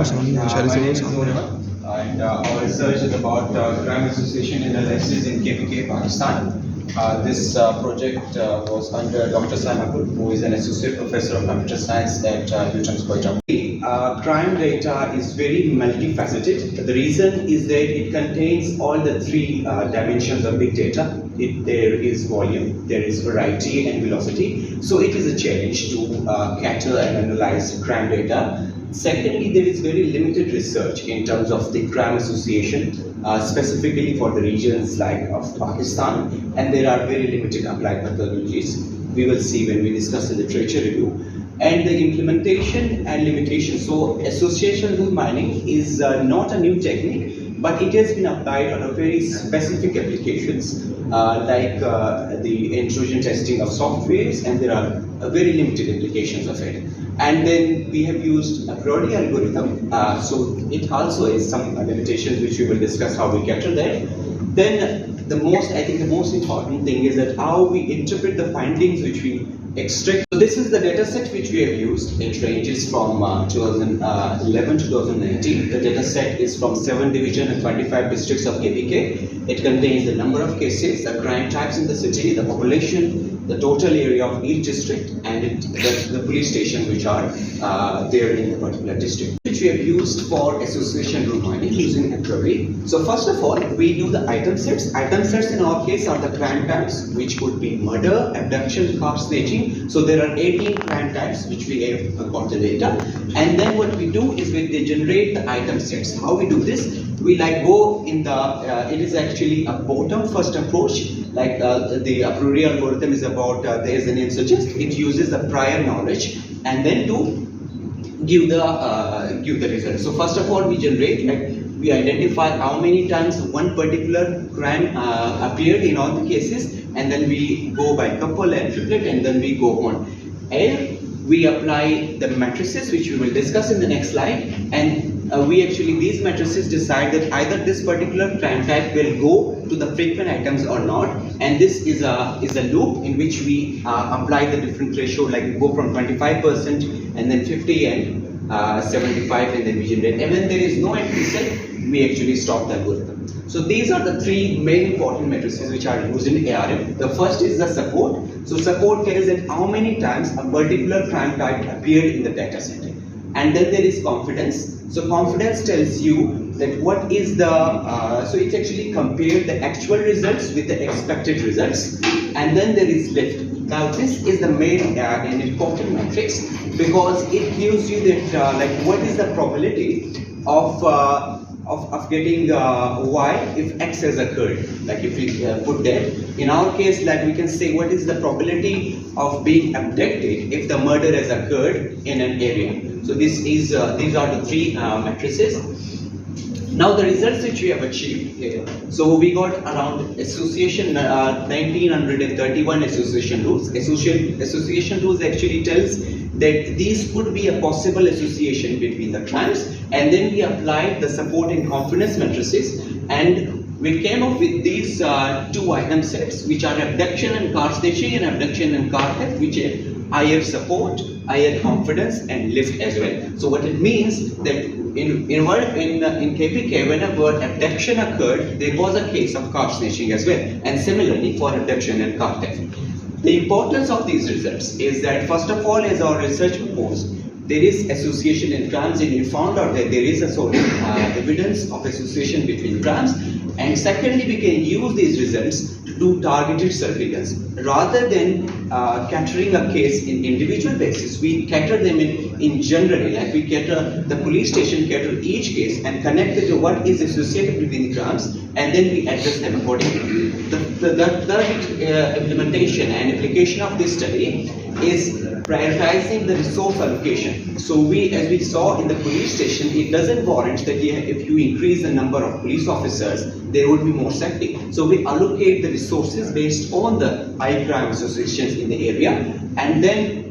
name is Mohammed, and our research is about crime association in analysis in KPK, Pakistan. This project was under Dr. Habib, who is an associate professor of computer science at crime data is very multifaceted. The reason is that it contains all the three dimensions of big data. There is volume, there is variety and velocity. So it is a challenge to capture and analyze crime data. Secondly, there is very limited research in terms of the crime association, specifically for the regions like of Pakistan, and there are very limited applied methodologies. We will see when we discuss the literature review. And the implementation and limitations. So association rule mining is not a new technique, but it has been applied on a very specific applications like the intrusion testing of softwares, and there are very limited implications of it. And then we have used a priori algorithm, so it also is some limitations which we will discuss how we capture that. Then the most important thing is that how we interpret the findings which we extract. So this is the data set which we have used. It ranges from 2011 to 2019. The data set is from 7 divisions and 25 districts of KPK. It contains the number of cases, the crime types in the city, the population, the total area of each district, and the police stations which are there in the particular district, which we have used for association rule mining using a query. So first of all, we do the item sets. Item sets in our case are the crime types, which could be murder, abduction, car snatching. So there are 18 crime types which we have got the data. And then what we do is we generate the item sets. How we do this? We go in the, it is actually a bottom first approach. Like the a priori algorithm is about, as the name suggests, it uses the prior knowledge and then to give the result. So first of all, we generate, we identify how many times one particular crime appeared in all the cases, and then we go by couple and triplet, and then we go on. And we apply the matrices, which we will discuss in the next slide, and these matrices decide that either this particular crime type will go to the frequent items or not, and this is a loop in which we apply the different ratio, like we go from 25% and then 50 and 75, and then we generate. And when there is no entry set, we actually stop the algorithm. So these are the three main important matrices which are used in ARM. The first is the support. So support tells that how many times a particular crime type appeared in the data set. And then there is confidence. So confidence tells you that what is the, so it actually compared the actual results with the expected results. And then there is lift. Now this is the main and important matrix, because it gives you that what is the probability of getting Y if X has occurred. Like if we put that, in our case, like we can say what is the probability of being abducted if the murder has occurred in an area. So these are the three matrices. Now the results which we have achieved here. So we got around association 1931 association rules. Association rules actually tells that these could be a possible association between the crimes, and then we applied the support and confidence matrices, and we came up with these two item sets, which are abduction and car snatching, and abduction and car theft, which are higher support, higher confidence, and lift as well. So what it means that in KPK, whenever abduction occurred, there was a case of car snatching as well, and similarly for abduction and car theft. The importance of these results is that, first of all, as our research proposed, there is association in crimes, and we found out that there is a sort of evidence of association between crimes. And secondly, we can use these results to do targeted surveillance. Rather than capturing a case in individual basis, we cater them in generally, like we cater the police station, cater each case and connect it to what is associated between the crimes, and then we address them accordingly. The third implementation and application of this study is prioritizing the resource allocation. So as we saw in the police station, it doesn't warrant that if you increase the number of police officers, there would be more safety. So we allocate the resources based on the high crime associations in the area, and then